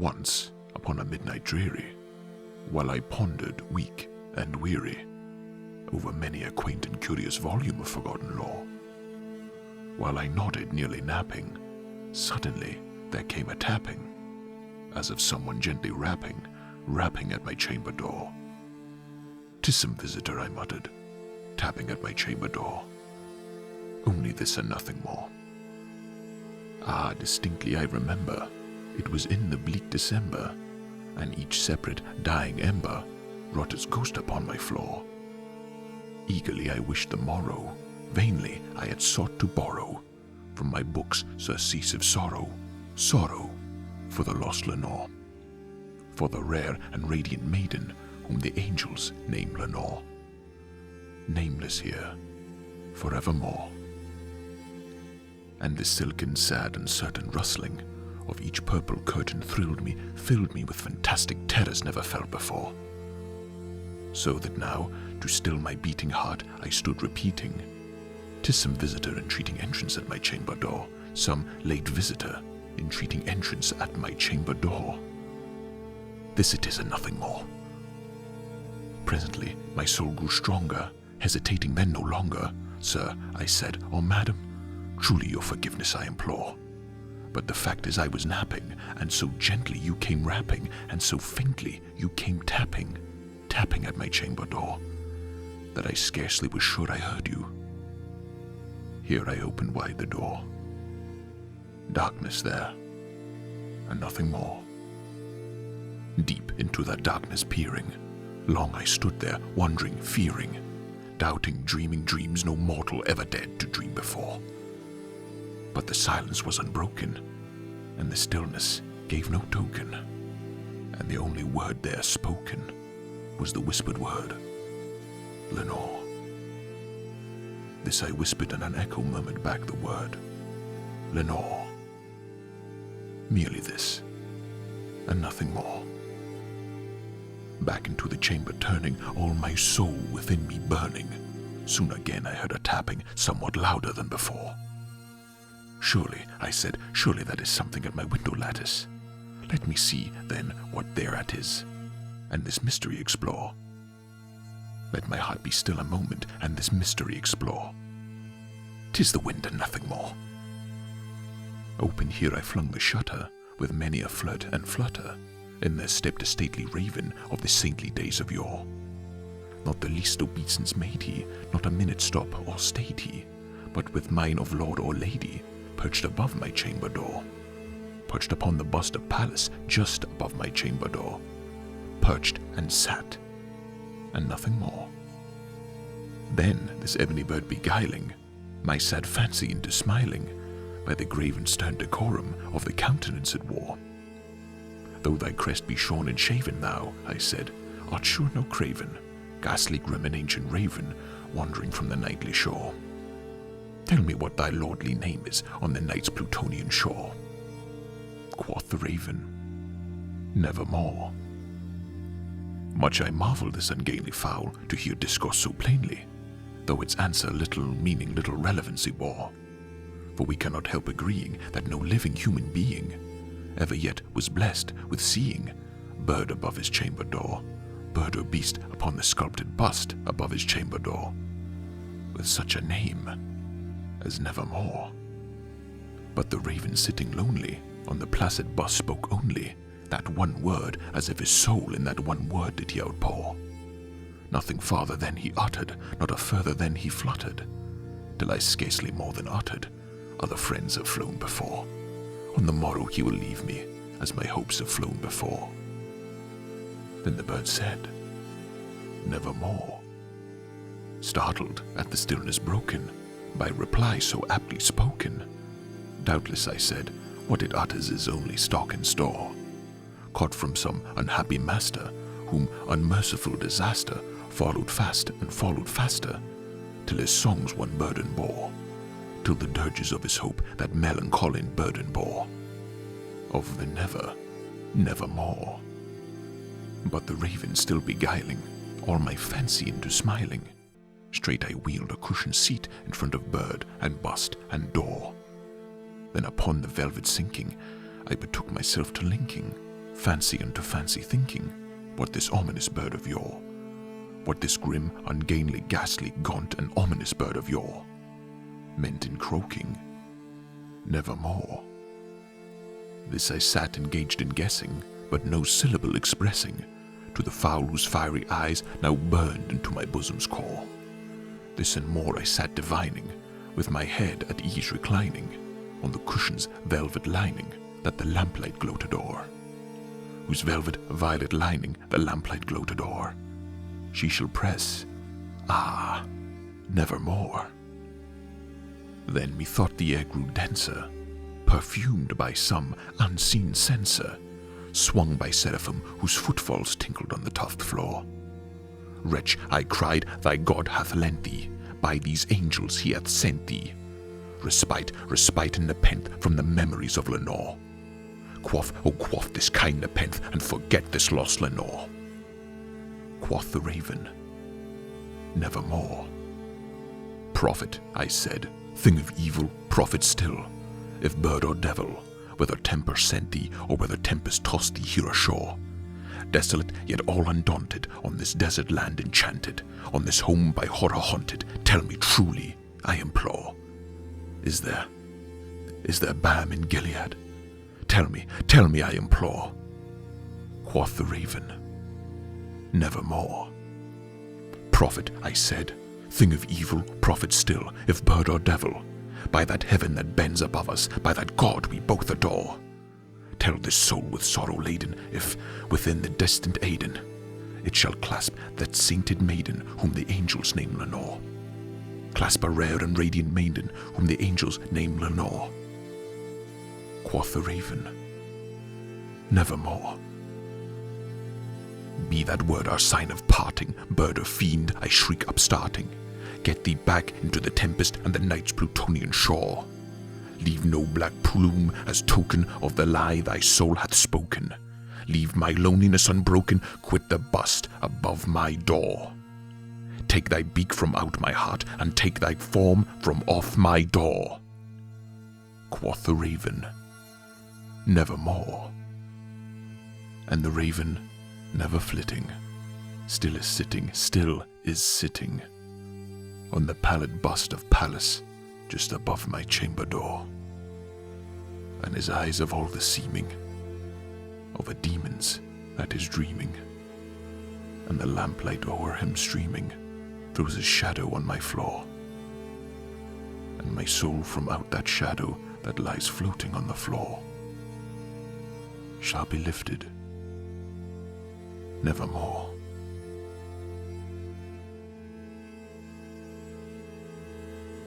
Once, upon a midnight dreary, while I pondered, weak and weary, over many a quaint and curious volume of forgotten lore, while I nodded, nearly napping, suddenly there came a tapping, as of someone gently rapping at my chamber door. "'Tis some visitor," I muttered, tapping at my chamber door. Only this and nothing more. Ah, distinctly I remember, it was in the bleak December, and each separate dying ember wrought its ghost upon my floor. Eagerly I wished the morrow, vainly I had sought to borrow from my books surcease of sorrow for the lost Lenore, for the rare and radiant maiden whom the angels name Lenore, nameless here forevermore. And the silken, sad, and certain rustling of each purple curtain filled me with fantastic terrors never felt before. So that now, to still my beating heart, I stood repeating, "'Tis some visitor entreating entrance at my chamber door, some late visitor entreating entrance at my chamber door. This it is and nothing more." Presently my soul grew stronger, hesitating then no longer. "Sir," I said, "or madam, truly your forgiveness I implore. But the fact is I was napping, and so gently you came rapping, and so faintly you came tapping at my chamber door, that I scarcely was sure I heard you." Here I opened wide the door. Darkness there, and nothing more. Deep into that darkness peering, long I stood there, wondering, fearing, doubting, dreaming dreams no mortal ever dared to dream before. But the silence was unbroken, and the stillness gave no token, and the only word there spoken was the whispered word, "Lenore." This I whispered, and an echo murmured back the word, "Lenore." Merely this, and nothing more. Back into the chamber turning, all my soul within me burning, soon again I heard a tapping somewhat louder than before. "Surely," I said, "surely that is something at my window lattice. Let me see, then, what thereat is, and this mystery explore. Let my heart be still a moment, and this mystery explore. 'Tis the wind and nothing more." Open here I flung the shutter, with many a flirt and flutter. In there stepped a stately raven of the saintly days of yore. Not the least obeisance made he, not a minute stop or stayed he, but with mine of lord or lady, perched above my chamber door, perched upon the bust of Pallas just above my chamber door, perched and sat, and nothing more. Then this ebony bird beguiling my sad fancy into smiling, by the grave and stern decorum of the countenance it wore. "Though thy crest be shorn and shaven, thou," I said, "art sure no craven, ghastly grim and ancient raven, wandering from the nightly shore. Tell me what thy lordly name is on the night's Plutonian shore." Quoth the raven, "Nevermore." Much I marveled this ungainly fowl to hear discourse so plainly, though its answer little meaning, little relevancy bore. For we cannot help agreeing that no living human being ever yet was blessed with seeing bird above his chamber door, bird or beast upon the sculpted bust above his chamber door, with such a name as Nevermore. But the raven sitting lonely on the placid bust spoke only that one word, as if his soul in that one word did he outpour. Nothing farther than he uttered, not a further than he fluttered, till I scarcely more than uttered, "Other friends have flown before. On the morrow he will leave me, as my hopes have flown before." Then the bird said, "Nevermore." Startled at the stillness broken by reply so aptly spoken, "Doubtless," I said, "what it utters is only stock and store, caught from some unhappy master, whom unmerciful disaster followed fast and followed faster, till his songs one burden bore, till the dirges of his hope that melancholy burden bore, of the nevermore." But the raven still beguiling all my fancy into smiling, straight I wheeled a cushioned seat in front of bird and bust and door. Then upon the velvet sinking, I betook myself to linking fancy unto fancy thinking, what this ominous bird of yore, what this grim, ungainly, ghastly, gaunt, and ominous bird of yore meant in croaking, nevermore. This I sat engaged in guessing, but no syllable expressing, to the fowl whose fiery eyes now burned into my bosom's core. This and more I sat divining, with my head at ease reclining, on the cushion's velvet lining that the lamplight gloated o'er, whose velvet violet lining the lamplight gloated o'er. She shall press, ah, nevermore. Then methought the air grew denser, perfumed by some unseen censer, swung by seraphim whose footfalls tinkled on the tufted floor. Wretch, I cried, thy God hath lent thee, by these angels he hath sent thee, respite, respite and nepenthe from the memories of Lenore. Quaff, oh quaff this kind nepenthe, and forget this lost Lenore. Quoth the raven, nevermore. Prophet, I said, thing of evil, prophet still, if bird or devil, whether temper sent thee, or whether tempest tossed thee here ashore, desolate yet all undaunted, on this desert land enchanted, on this home by horror haunted, tell me truly, I implore, is there balm in Gilead? Tell me, I implore. Quoth the raven, nevermore. Prophet, I said, thing of evil, prophet still, if bird or devil, by that heaven that bends above us, by that God we both adore, tell this soul with sorrow laden, if, within the destined Aidenn, it shall clasp that sainted maiden whom the angels name Lenore. Clasp a rare and radiant maiden whom the angels name Lenore. Quoth the raven, nevermore. Be that word our sign of parting, bird or fiend, I shriek upstarting. Get thee back into the tempest and the night's Plutonian shore. Leave no black plume as token of the lie thy soul hath spoken. Leave my loneliness unbroken, quit the bust above my door. Take thy beak from out my heart, and take thy form from off my door. Quoth the raven, nevermore. And the raven, never flitting, still is sitting, on the pallid bust of Pallas, just above my chamber door. And his eyes have all the seeming of a demon's that is dreaming, and the lamplight o'er him streaming throws his shadow on my floor, and my soul from out that shadow that lies floating on the floor shall be lifted nevermore.